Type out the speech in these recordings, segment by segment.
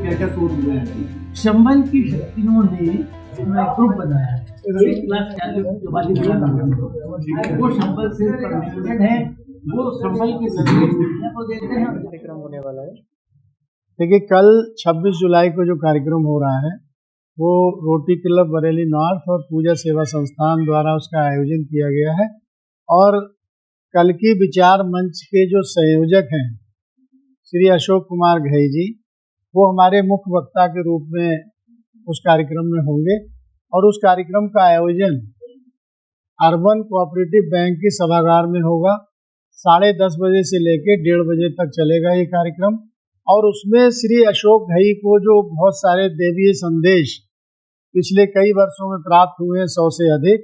क्या क्या सोच हुए हैं। संभल की शक्तियों ने एक ग्रुप बनाया है, एक क्लास वाली वो संभल से कनेक्टेड है, वो संभल के जरिए दुनिया को देते हैं। कार्यक्रम होने वाला है। देखिए, कल 26 जुलाई को जो कार्यक्रम हो रहा है वो रोटी क्लब बरेली नॉर्थ और पूजा सेवा संस्थान द्वारा उसका आयोजन किया गया है। और कल की विचार मंच के जो संयोजक हैं श्री अशोक कुमार घई जी, वो हमारे मुख्य वक्ता के रूप में उस कार्यक्रम में होंगे। और उस कार्यक्रम का आयोजन अर्बन कोऑपरेटिव बैंक की सभागार में होगा। 10:30 बजे से लेकर 1:30 बजे तक चलेगा ये कार्यक्रम। और उसमें श्री अशोक घई को जो बहुत सारे दैवीय संदेश पिछले कई वर्षों में प्राप्त हुए हैं, 100 से अधिक,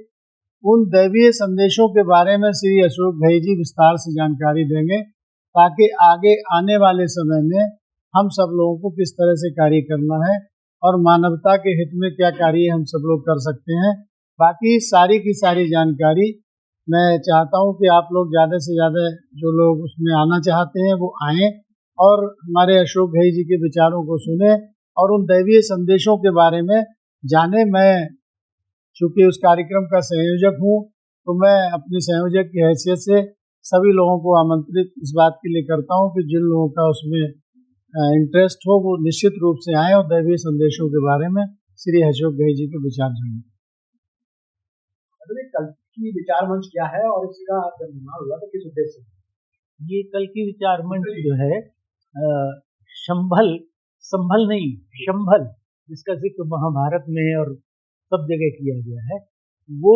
उन दैवीय संदेशों के बारे में श्री अशोक घई जी विस्तार से जानकारी देंगे, ताकि आगे आने वाले समय में हम सब लोगों को किस तरह से कार्य करना है और मानवता के हित में क्या कार्य हम सब लोग कर सकते हैं। बाकी सारी की सारी जानकारी मैं चाहता हूं कि आप लोग ज़्यादा से ज़्यादा जो लोग उसमें आना चाहते हैं वो आएँ और हमारे अशोक घई जी के विचारों को सुने और उन दैवीय संदेशों के बारे में जाने। मैं चूँकि उस कार्यक्रम का संयोजक हूँ, तो मैं अपने संयोजक की हैसियत से सभी लोगों को आमंत्रित इस बात के लिए करता हूँ कि जिन लोगों का उसमें इंटरेस्ट हो वो निश्चित रूप से आए और दैवीय संदेशों के बारे में श्री अशोक घई जी के विचार जानें। कल की विचार मंच क्या है और इसका जब निर्माण हुआ तो किस उद्देश्य से? ये कल की विचार मंच जो है संभल नहीं, शंभल, जिसका जिक्र महाभारत में और सब जगह किया गया है, वो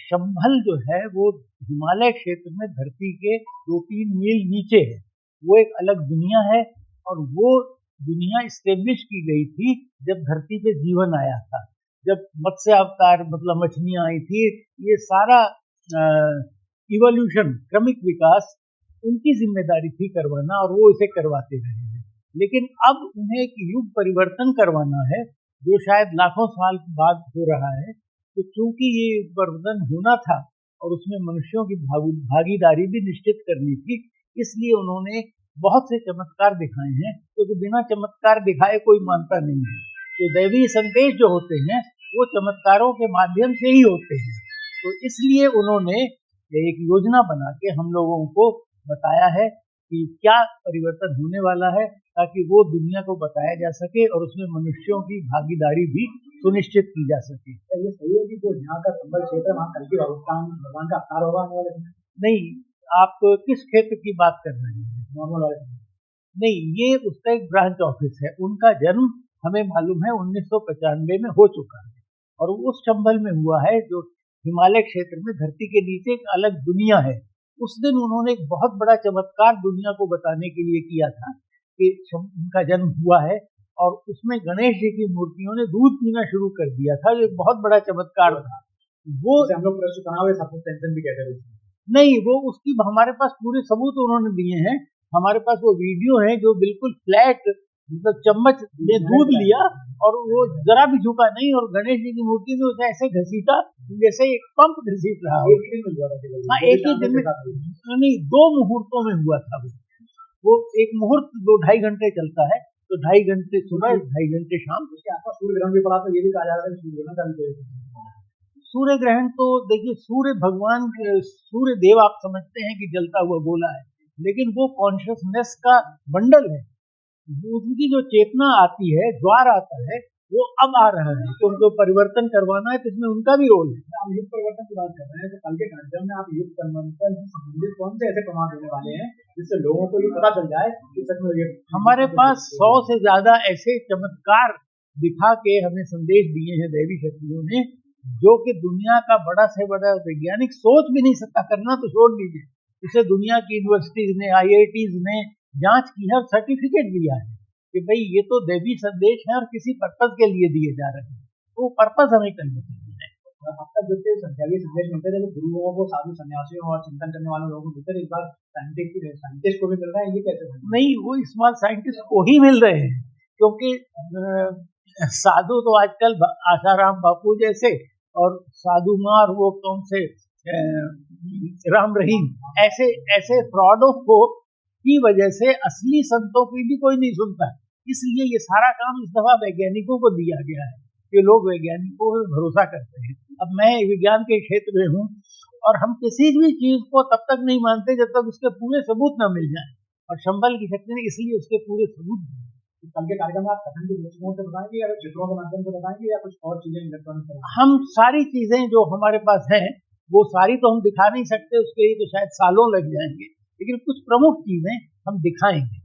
शंभल जो है वो हिमालय क्षेत्र में धरती के 2-3 मील नीचे है। वो एक अलग दुनिया है और वो दुनिया इस्टेब्लिश की गई थी जब धरती पे जीवन आया था, जब मत्स्य अवतार मतलब मछलियां आई थी। ये सारा इवोल्यूशन, क्रमिक विकास उनकी जिम्मेदारी थी करवाना और वो इसे करवाते रहे हैं। लेकिन अब उन्हें एक युग परिवर्तन करवाना है जो शायद लाखों साल बाद हो रहा है। तो क्योंकि ये युग परिवर्तन होना था और उसमें मनुष्यों की भागीदारी भी निश्चित करनी थी, इसलिए उन्होंने बहुत से चमत्कार दिखाए हैं, क्योंकि बिना चमत्कार दिखाए कोई मानता नहीं है। तो दैवीय संदेश जो होते हैं वो चमत्कारों के माध्यम से ही होते हैं। तो इसलिए उन्होंने एक योजना बना के हम लोगों को बताया है कि क्या परिवर्तन होने वाला है, ताकि वो दुनिया को बताया जा सके और उसमें मनुष्यों की भागीदारी भी सुनिश्चित की जा सके। ये सही है कि जो यहाँ का संभल क्षेत्र है वहाँ कल की भगवान का अवतार होगा आने वाले? नहीं, आप किस क्षेत्र की बात कर रहे हैं? नॉर्मल वाले? नहीं, ये उसका एक ब्रांच ऑफिस है। उनका जन्म हमें मालूम है 1995 में हो चुका है और उस संभल में हुआ है जो हिमालय क्षेत्र में धरती के नीचे एक अलग दुनिया है। उस दिन उन्होंने एक बहुत बड़ा चमत्कार दुनिया को बताने के लिए किया था कि उनका जन्म हुआ है और उसमें गणेश जी की मूर्तियों ने दूध पीना शुरू कर दिया था, जो एक बहुत बड़ा चमत्कार था। वो हम लोग टेंशन भी कहते हैं। नहीं, वो उसकी हमारे पास पूरे सबूत उन्होंने दिए हैं। हमारे पास वो वीडियो है जो बिल्कुल फ्लैट, मतलब चम्मच में दूध लिया और वो जरा भी झुका नहीं और गणेश जी की मूर्ति में उसे ऐसे घसीटा जैसे एक पंप घसीट रहा हो। हाँ, एक ही दिन में नहीं, 2 मुहूर्तों में हुआ था। वो एक मुहूर्त 2-2.5 घंटे चलता है, तो 2.5 घंटे सुबह, 2.5 घंटे शाम। उसके आसपास सूर्य ग्रहण भी पड़ा, तो ये भी कहा जा रहा है सूर्य ग्रहण तो देखिए, सूर्य भगवान, सूर्य देव आप समझते हैं कि जलता हुआ गोला है, लेकिन वो कॉन्शियसनेस का बंडल है। उनकी जो चेतना आती है, द्वार आता है, वो अब आ रहा है क्योंकि परिवर्तन करवाना है, तो इसमें उनका भी रोल है। हम युग परिवर्तन की बात कर रहे हैं, तो कल के कार्यक्रम में आप युग परिवर्तन से संबंधित कौन से ऐसे प्रमाण देने वाले हैं जिससे लोगों को ये पता चल जाए कि सच में ये? हमारे पास 100 से ज्यादा ऐसे चमत्कार दिखा के हमें संदेश दिए हैं दैवी शक्तियों ने, जो कि दुनिया का बड़ा से बड़ा वैज्ञानिक सोच भी नहीं सकता। करना तो छोड़ दीजिए, इसे दुनिया की यूनिवर्सिटीज ने, IITs ने जांच की है और सर्टिफिकेट दिया है कि भाई ये तो दैवी संदेश है और किसी पर्पज के लिए दिए जा रहे हैं। वो पर्पज हमें करना चाहिए। अब तक जो दैवीय संदेश मिलते थे गुरुओं को, साधु सन्यासियों और चिंतन करने वाले लोगों को मिलते थे, इस बार साइंटिस्ट को भी मिल रहा है। ये कैसे? नहीं, वो स्मॉल साइंटिस्ट को ही मिल रहे हैं, क्योंकि साधु तो आजकल आसाराम बापू जैसे और साधु मार वो कौन से राम रहीम ऐसे फ्रॉडों को की वजह से असली संतों की भी कोई नहीं सुनता है। इसलिए ये सारा काम इस दफा वैज्ञानिकों को दिया गया है कि लोग वैज्ञानिकों पर भरोसा करते हैं। अब मैं विज्ञान के क्षेत्र में हूँ और हम किसी भी चीज को तब तक नहीं मानते जब तक उसके पूरे सबूत न मिल जाए, और संबल की शक्ति ने इसलिए उसके पूरे सबूत दिए। कल के कार्यक्रम में आप कथन की दृष्टिकोण से बताएंगे या चित्रों के माध्यम से बताएंगे या कुछ और चीजें इलेक्ट्रॉनिक? हम सारी चीजें जो हमारे पास हैं वो सारी तो हम दिखा नहीं सकते, उसके लिए तो शायद सालों लग जाएंगे, लेकिन कुछ प्रमुख चीजें हम दिखाएंगे।